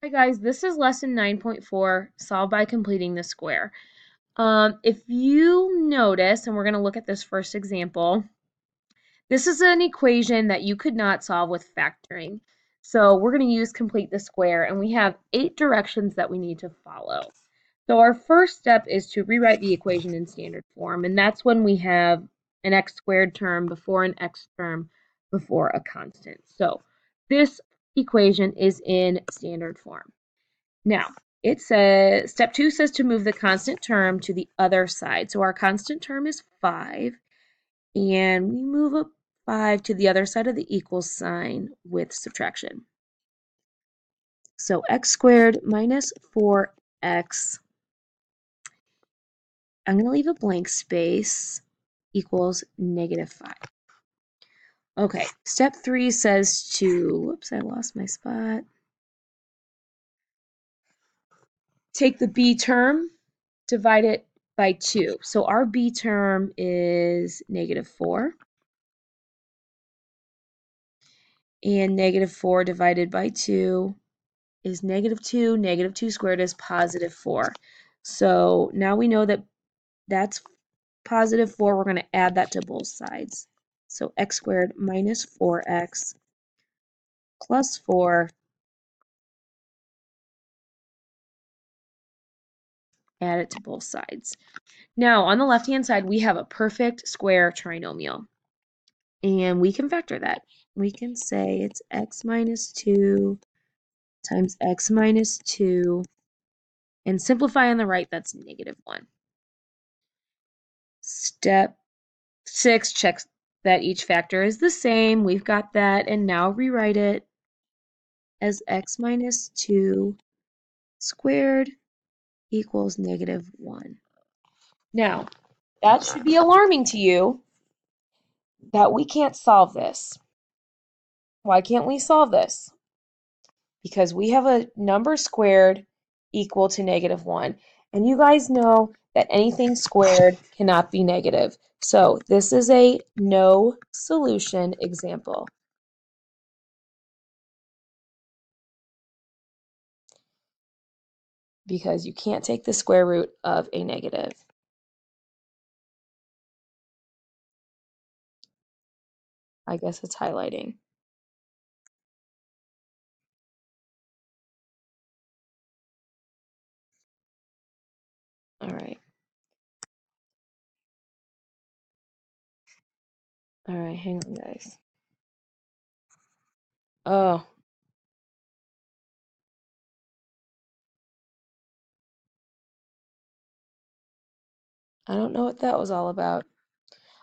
Hi guys, this is lesson 9.4, solve by completing the square. If you notice, and we're going to look at this first example, this is an equation that you could not solve with factoring. So we're going to use complete the square, and we have 8 directions that we need to follow. So our first step is to rewrite the equation in standard form, and that's when we have an x squared term before an x term before a constant. So this equation is in standard form. Now, it says, step 2 says to move the constant term to the other side. So our constant term is 5, and we move up 5 to the other side of the equal sign with subtraction. So x squared minus 4x, I'm going to leave a blank space, equals negative 5. Okay, step 3 says to, whoops, I lost my spot. Take the b term, divide it by 2. So our b term is negative 4. And negative 4 divided by 2 is negative 2. Negative 2 squared is positive 4. So now we know that that's positive 4. We're going to add that to both sides. So x squared minus 4x plus 4, add it to both sides. Now, on the left-hand side, we have a perfect square trinomial. And we can factor that. We can say it's x minus 2 times x minus 2. And simplify on the right, that's negative 1. Step 6 checks that each factor is the same. We've got that, and now rewrite it as x minus 2 squared equals negative 1. Now, that should be alarming to you that we can't solve this. Why can't we solve this? Because we have a number squared equal to negative 1. And you guys know that anything squared cannot be negative. So this is a no solution example. Because you can't take the square root of a negative. I guess it's highlighting. All right. All right, hang on, guys. Oh, I don't know what that was all about.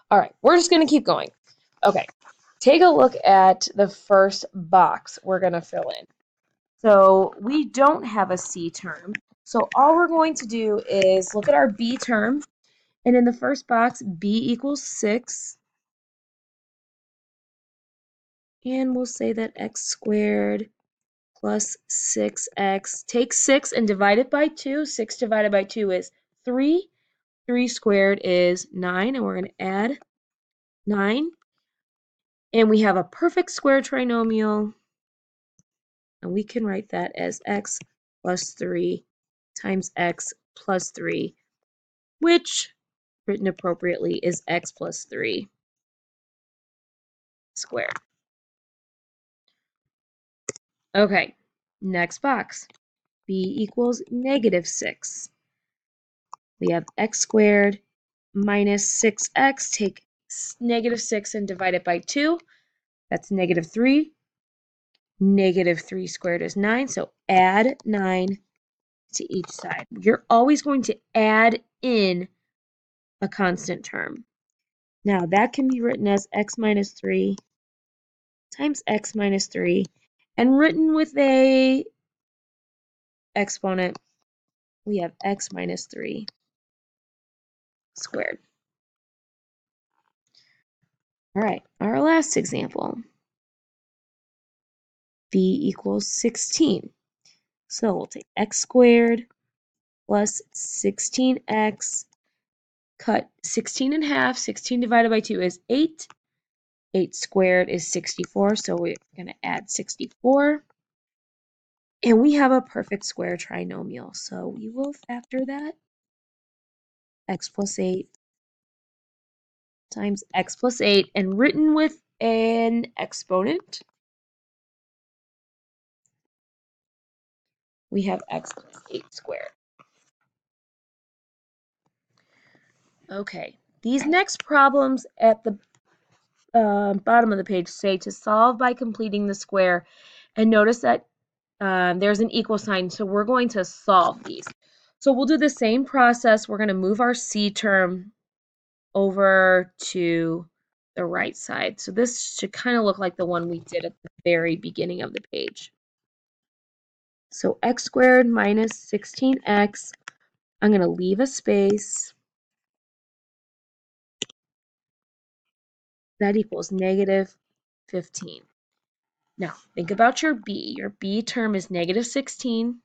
All right, we're just going to keep going. Okay, take a look at the first box we're going to fill in. So we don't have a C term. So all we're going to do is look at our B term. And in the first box, B equals 6. And we'll say that x squared plus 6x. Take 6 and divide it by 2. 6 divided by 2 is 3. 3 squared is 9. And we're going to add 9. And we have a perfect square trinomial. And we can write that as x plus 3 times x plus 3, which, written appropriately, is x plus 3 squared. Okay, next box. B equals negative 6. We have x squared minus 6x. Take negative 6 and divide it by 2. That's negative 3. Negative 3 squared is 9, so add 9 to each side. You're always going to add in a constant term. Now that can be written as x minus 3 times x minus 3, and written with a exponent, we have x minus 3 squared. All right, our last example. B equals 16. So we'll take x squared plus 16x, cut 16 in half. 16 divided by 2 is 8. 8 squared is 64, so we're going to add 64. And we have a perfect square trinomial, so we will factor that. X plus 8 times x plus 8, and written with an exponent, we have x plus 8 squared. Okay, these next problems at the bottom of the page say to solve by completing the square, and notice that there's an equal sign, so we're going to solve these. So we'll do the same process. We're going to move our c term over to the right side. So this should kind of look like the one we did at the very beginning of the page. So x squared minus 16x, I'm going to leave a space. That equals negative 15. Now, think about your b. Your b term is negative 16.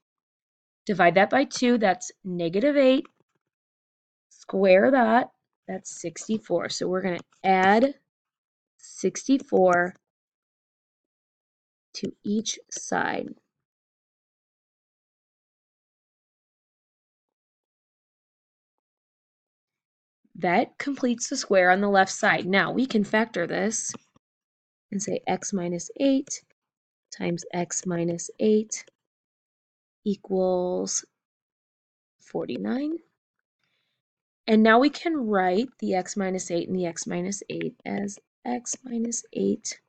Divide that by 2, that's negative 8. Square that, that's 64. So we're going to add 64 to each side. That completes the square on the left side. Now we can factor this and say x minus 8 times x minus 8 equals 49. And now we can write the x minus 8 and the x minus 8 as x minus 8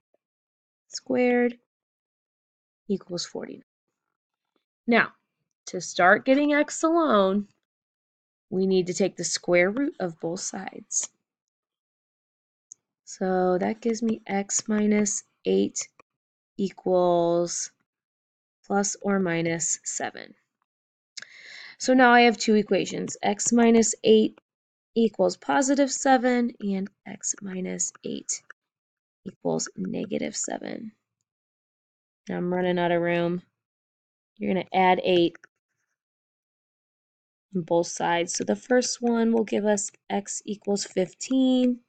squared equals 49. Now, to start getting x alone, we need to take the square root of both sides. So that gives me x minus 8 equals plus or minus 7. So now I have two equations. X minus 8 equals positive 7, and x minus 8 equals negative 7. Now I'm running out of room. You're going to add 8 on both sides. So the first one will give us x equals 15.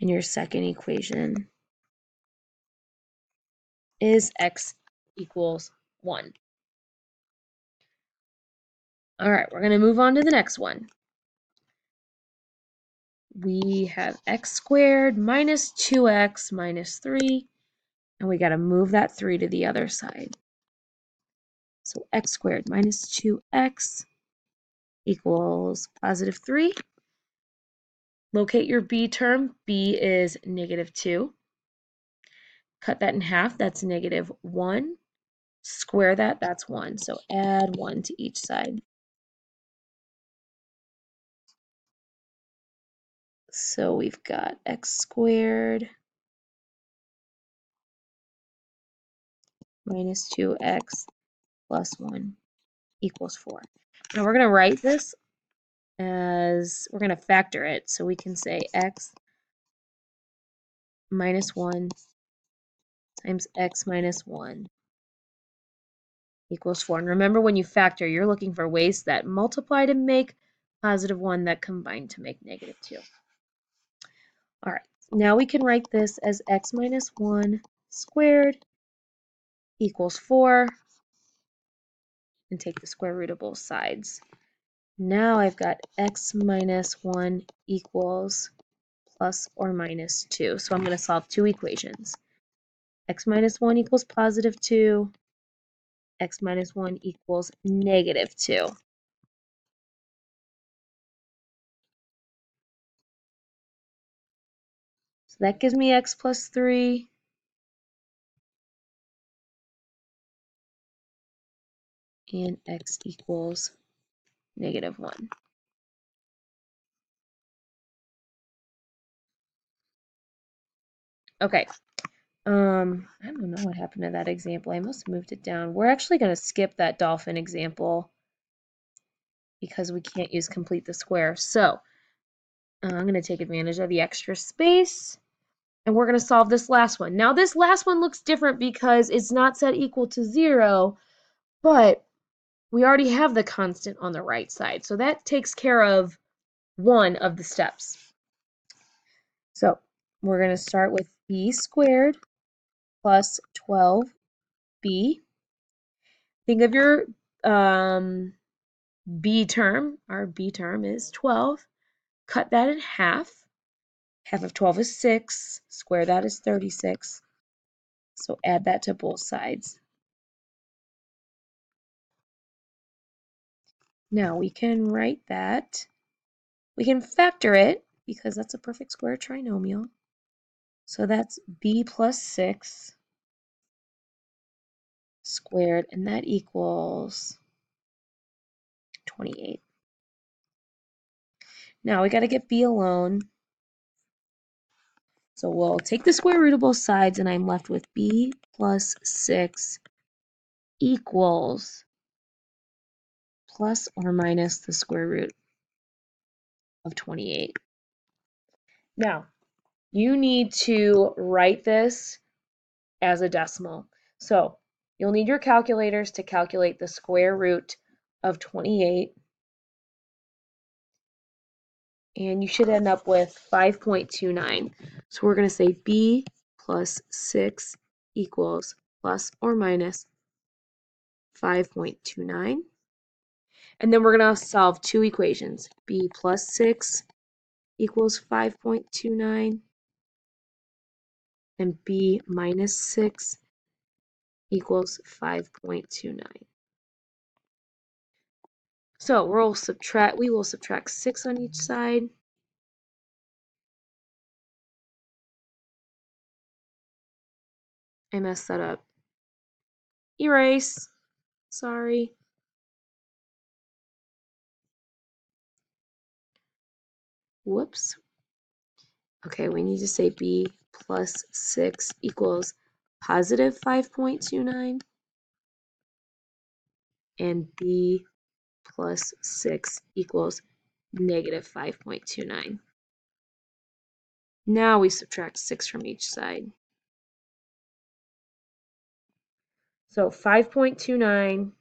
And your second equation is x equals 1. All right, we're going to move on to the next one. We have x squared minus 2x minus 3, and we got to move that 3 to the other side. So x squared minus 2x equals positive 3. Locate your b term. B is negative 2. Cut that in half. That's negative 1. Square that. That's 1. So add 1 to each side. So we've got x squared minus 2x plus 1 equals 4. Now we're going to write this as, we're going to factor it. So we can say x minus 1 times x minus 1 equals 4. And remember, when you factor, you're looking for ways that multiply to make positive 1 that combine to make negative 2. All right, now we can write this as x minus 1 squared equals 4, and take the square root of both sides. Now I've got x minus 1 equals plus or minus 2. So I'm going to solve two equations. X minus 1 equals positive 2. X minus 1 equals negative 2. So that gives me x plus 3. And x equals negative 1. Okay. I don't know what happened to that example. I must have moved it down. We're actually going to skip that dolphin example because we can't use complete the square. So I'm going to take advantage of the extra space, and we're going to solve this last one. Now this last one looks different because it's not set equal to 0, but we already have the constant on the right side. So that takes care of one of the steps. So we're going to start with b squared plus 12 b. Think of your b term. Our b term is 12. Cut that in half. Half of 12 is 6. Square that is 36. So add that to both sides. Now we can write that. We can factor it because that's a perfect square trinomial. So that's b plus 6 squared, and that equals 28. Now we got to get b alone. So we'll take the square root of both sides, and I'm left with b plus 6 equals plus or minus the square root of 28. Now, you need to write this as a decimal. So you'll need your calculators to calculate the square root of 28. And you should end up with 5.29. So we're going to say b plus 6 equals plus or minus 5.29. And then we're going to solve two equations. B plus 6 equals 5.29. And b minus 6 equals 5.29. So we will subtract 6 on each side. I messed that up. Erase. Sorry. Whoops. Okay, we need to say b plus 6 equals positive 5.29 and b plus 6 equals negative 5.29. Now we subtract 6 from each side. So 5.29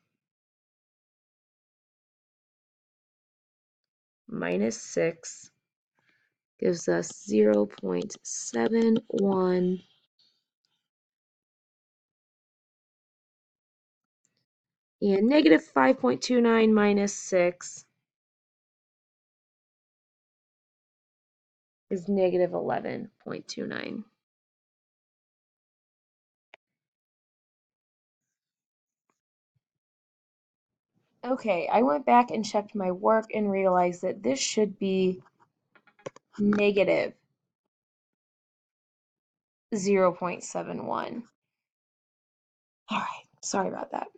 minus 6 gives us 0.71. And negative 5.29 minus 6 is negative 11.29. Okay, I went back and checked my work and realized that this should be negative 0.71. All right, sorry about that.